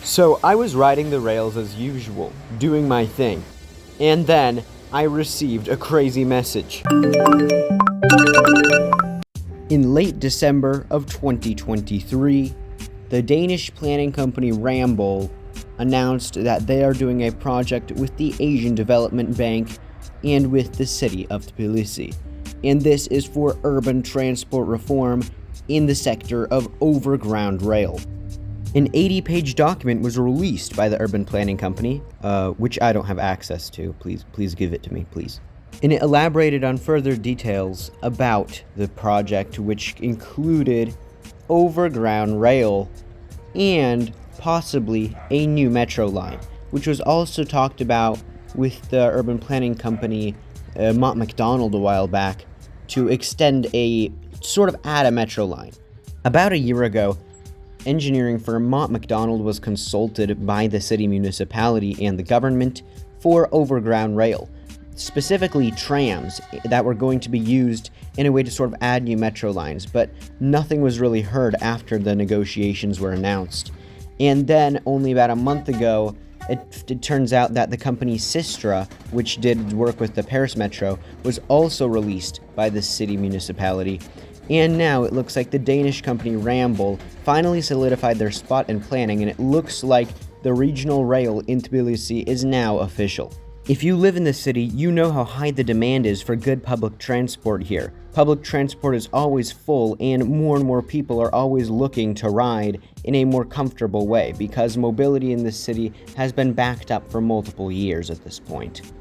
So I was riding the rails as usual, doing my thing, and then I received a crazy message. In late December of 2023, the Danish planning company Ramboll announced that they are doing a project with the Asian Development Bank and with the city of Tbilisi. And this is for urban transport reform in the sector of overground rail. An 80-page document was released by the urban planning company, which I don't have access to. Please give it to me, please. And it elaborated on further details about the project, which included overground rail and possibly a new metro line, which was also talked about with the urban planning company Mott MacDonald a while back to add a metro line. About a year ago, engineering firm Mott MacDonald was consulted by the city municipality and the government for overground rail, specifically trams that were going to be used in a way to sort of add new metro lines, but nothing was really heard after the negotiations were announced. And then only about a month ago, it turns out that the company Sistra, which did work with the Paris Metro, was also released by the city municipality. And now it looks like the Danish company Ramboll finally solidified their spot in planning, and it looks like the regional rail in Tbilisi is now official. If you live in the city, you know how high the demand is for good public transport here. Public transport is always full, and more people are always looking to ride in a more comfortable way because mobility in this city has been backed up for multiple years at this point.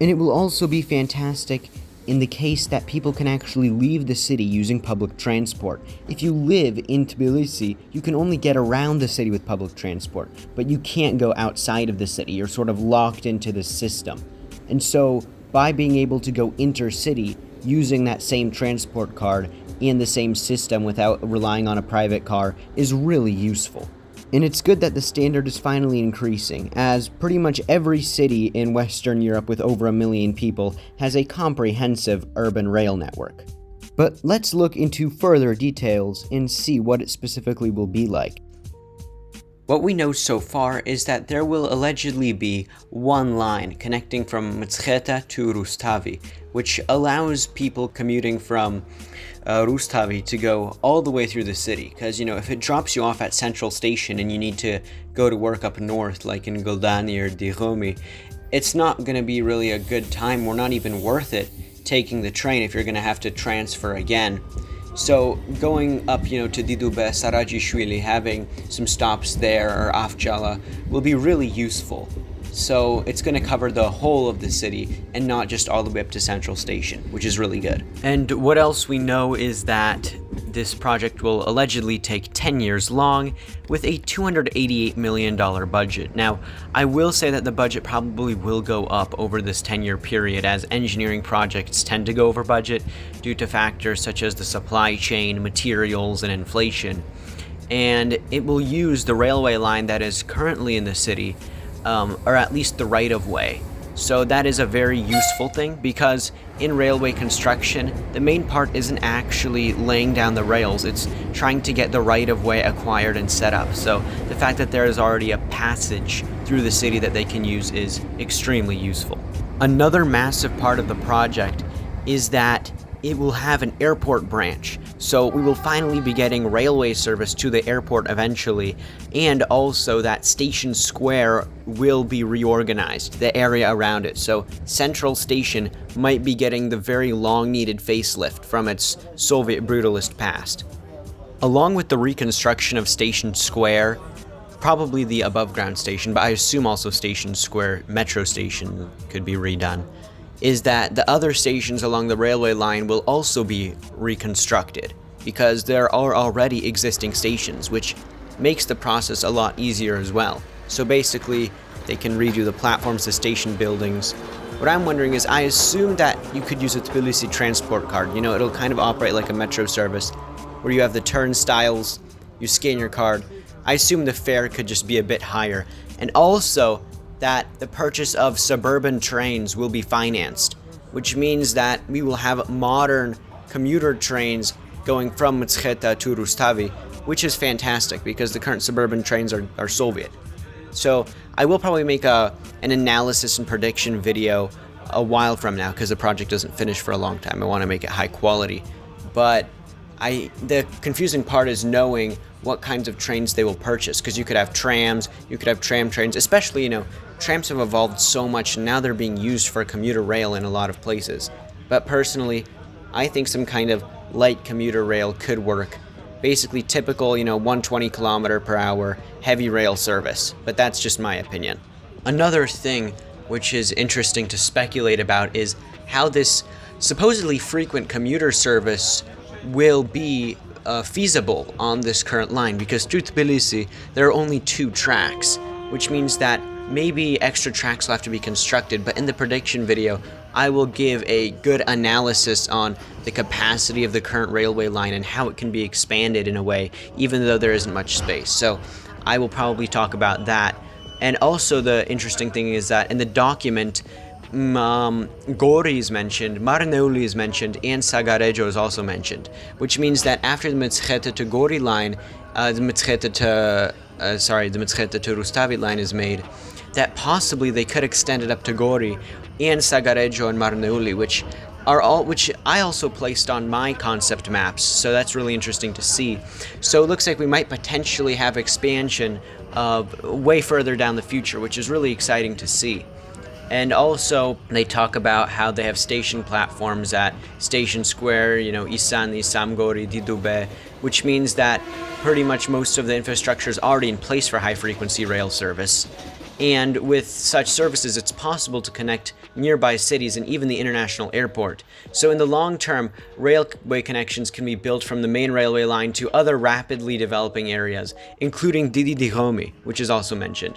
And it will also be fantastic in the case that people can actually leave the city using public transport. If you live in Tbilisi, you can only get around the city with public transport, but you can't go outside of the city. You're sort of locked into the system. And so, by being able to go intercity using that same transport card in the same system without relying on a private car is really useful. And it's good that the standard is finally increasing, as pretty much every city in Western Europe with over 1 million people has a comprehensive urban rail network. But let's look into further details and see what it specifically will be like. What we know so far is that there will allegedly be one line connecting from Mtskheta to Rustavi, which allows people commuting from Rustavi to go all the way through the city. Because, if it drops you off at Central Station and you need to go to work up north, like in Goldani or Dihomi, it's not going to be really a good time, or not even worth it, taking the train if you're going to have to transfer again. So going up, to Didube, Sarajishvili, having some stops there, or Afjala, will be really useful. So it's going to cover the whole of the city and not just all the way up to Central Station, which is really good. And what else we know is that this project will allegedly take 10 years long with a $288 million budget. Now, I will say that the budget probably will go up over this 10-year period, as engineering projects tend to go over budget due to factors such as the supply chain, materials, and inflation. And it will use the railway line that is currently in the city, or at least the right-of-way. So that is a very useful thing, because in railway construction, the main part isn't actually laying down the rails, it's trying to get the right-of-way acquired and set up. So the fact that there is already a passage through the city that they can use is extremely useful. Another massive part of the project is that it will have an airport branch. So we will finally be getting railway service to the airport eventually, and also that Station Square will be reorganized, the area around it. So Central Station might be getting the very long-needed facelift from its Soviet brutalist past. Along with the reconstruction of Station Square, probably the above-ground station, but I assume also Station Square metro station could be redone, is that the other stations along the railway line will also be reconstructed, because there are already existing stations, which makes the process a lot easier as well. So basically, they can redo the platforms, the station buildings. What I'm wondering is, I assume that you could use a Tbilisi transport card. It'll kind of operate like a metro service, where you have the turnstiles, you scan your card. I assume the fare could just be a bit higher. And also, that the purchase of suburban trains will be financed, which means that we will have modern commuter trains going from Mtskheta to Rustavi, which is fantastic because the current suburban trains are Soviet. So I will probably make an analysis and prediction video a while from now, because the project doesn't finish for a long time. I want to make it high quality. But the confusing part is knowing what kinds of trains they will purchase, because you could have trams, you could have tram trains, especially, trams have evolved so much and now they're being used for commuter rail in a lot of places. But personally, I think some kind of light commuter rail could work. Basically typical, 120 kilometer per hour heavy rail service, but that's just my opinion. Another thing which is interesting to speculate about is how this supposedly frequent commuter service will be feasible on this current line, because through Tbilisi there are only 2 tracks, which means that maybe extra tracks will have to be constructed. But in the prediction video, I will give a good analysis on the capacity of the current railway line and how it can be expanded in a way, even though there isn't much space. So I will probably talk about that. And also the interesting thing is that in the document, Gori is mentioned, Marneuli is mentioned, and Sagarejo is also mentioned, which means that after the Mtskheta to Gori line, the Mtskheta to Rustavi line is made, that possibly they could extend it up to Gori and Sagarejo and Marneuli, which I also placed on my concept maps, so that's really interesting to see. So it looks like we might potentially have expansion of way further down the future, which is really exciting to see. And also, they talk about how they have station platforms at Station Square, Isani, Samgori, Didube, which means that pretty much most of the infrastructure is already in place for high-frequency rail service. And with such services, it's possible to connect nearby cities and even the international airport. So in the long term, railway connections can be built from the main railway line to other rapidly developing areas, including Didi-Dihomi, which is also mentioned.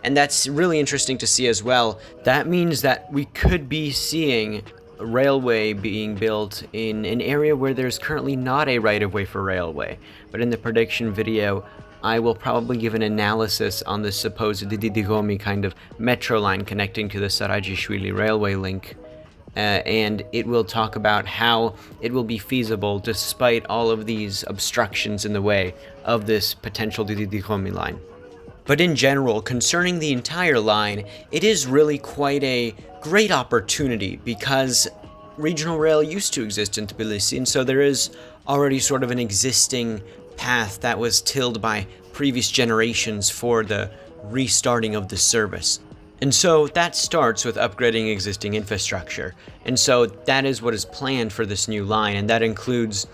And that's really interesting to see as well. That means that we could be seeing a railway being built in an area where there's currently not a right-of-way for railway. But in the prediction video, I will probably give an analysis on the supposed Didi-Dihomi kind of metro line connecting to the Sarajishvili railway link. And it will talk about how it will be feasible despite all of these obstructions in the way of this potential Didi-Dihomi line. But in general, concerning the entire line, it is really quite a great opportunity, because regional rail used to exist in Tbilisi, and so there is already sort of an existing path that was tilled by previous generations for the restarting of the service. And so that starts with upgrading existing infrastructure. And so that is what is planned for this new line, and that includes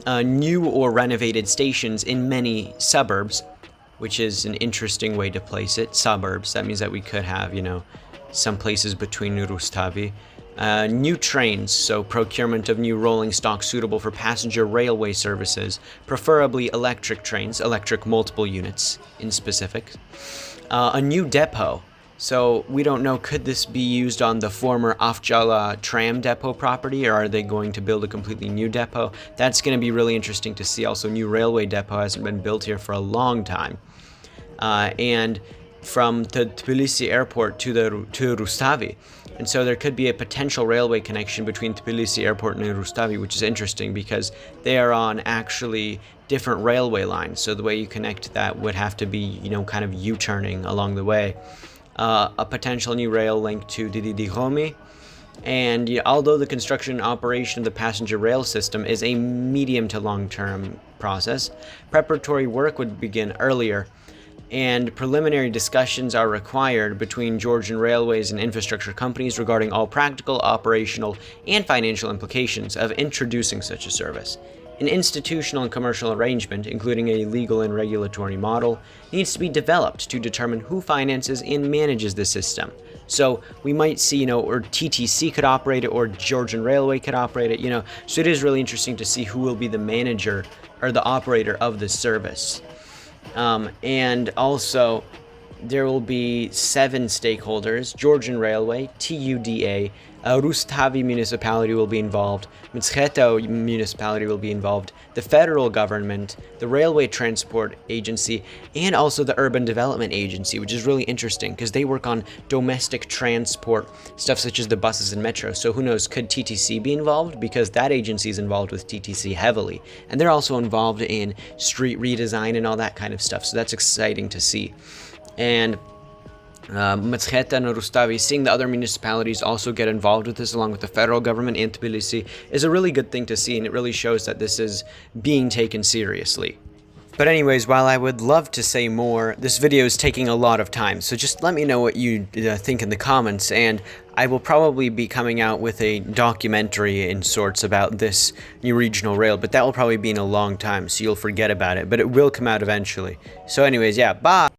new or renovated stations in many suburbs, which is an interesting way to place it. Suburbs, that means that we could have, some places between Rustavi. New trains, so procurement of new rolling stock suitable for passenger railway services, preferably electric trains, electric multiple units in specific. A new depot, so we don't know, could this be used on the former Afjala tram depot property, or are they going to build a completely new depot? That's going to be really interesting to see. Also, new railway depot hasn't been built here for a long time. And from the Tbilisi airport to Rustavi. And so there could be a potential railway connection between Tbilisi airport and Rustavi, which is interesting because they are on actually different railway lines. So the way you connect that would have to be, kind of U-turning along the way. A potential new rail link to Didi-Dihomi. And although the construction and operation of the passenger rail system is a medium to long-term process, preparatory work would begin earlier, and preliminary discussions are required between Georgian railways and infrastructure companies regarding all practical, operational, and financial implications of introducing such a service. An institutional and commercial arrangement, including a legal and regulatory model, needs to be developed to determine who finances and manages the system. So we might see, or TTC could operate it, or Georgian Railway could operate it, So it is really interesting to see who will be the manager or the operator of this service. And also, there will be 7 stakeholders: Georgian Railway, TUDA, Rustavi municipality will be involved, Mtskheta municipality will be involved, the federal government, the Railway Transport Agency, and also the Urban Development Agency, which is really interesting because they work on domestic transport, stuff such as the buses and metro. So who knows, could TTC be involved? Because that agency is involved with TTC heavily. And they're also involved in street redesign and all that kind of stuff. So that's exciting to see. And Meskheta and Rustavi, seeing the other municipalities also get involved with this along with the federal government and Tbilisi is a really good thing to see, and it really shows that this is being taken seriously. But anyways, while I would love to say more, this video is taking a lot of time, so just let me know what you think in the comments, and I will probably be coming out with a documentary in sorts about this new regional rail, but that will probably be in a long time, so you'll forget about it, but it will come out eventually. So anyways, yeah, bye!